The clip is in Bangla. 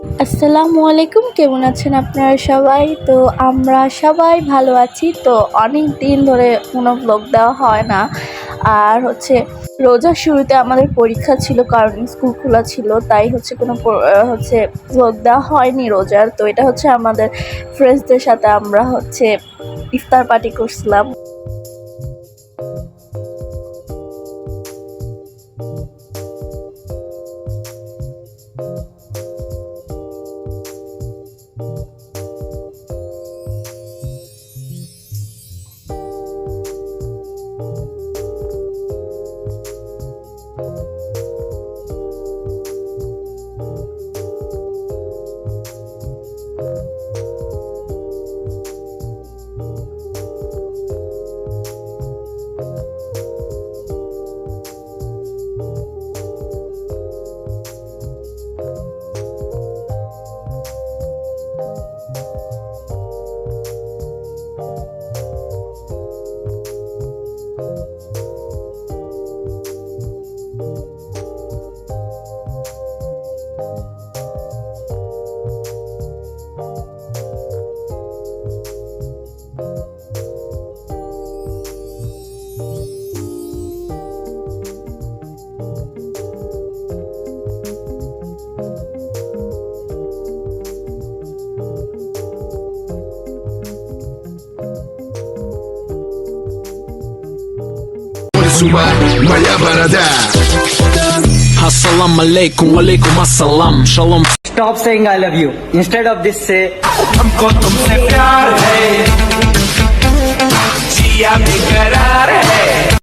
আসসালামু আলাইকুম, কেমন আছেন আপনারা সবাই? তো আমরা সবাই ভালো আছি। তো অনেক দিন ধরে কোনো ব্লগ দেওয়া হয় না। আর রোজার শুরুতে আমাদের পরীক্ষা ছিল, কারণ স্কুল খোলা ছিল, তাই কোনো ব্লগ দেওয়া হয়নি রোজার। তো এটা আমাদের ফ্রেন্ডসদের সাথে আমরা ইফতার পার্টি করছিলাম। Моя борода. Assalamu alaikum, walaikum assalam, shalom. Stop saying I love you. Instead of this, say हमको तुमसे प्यार है, जिया बेकरार है।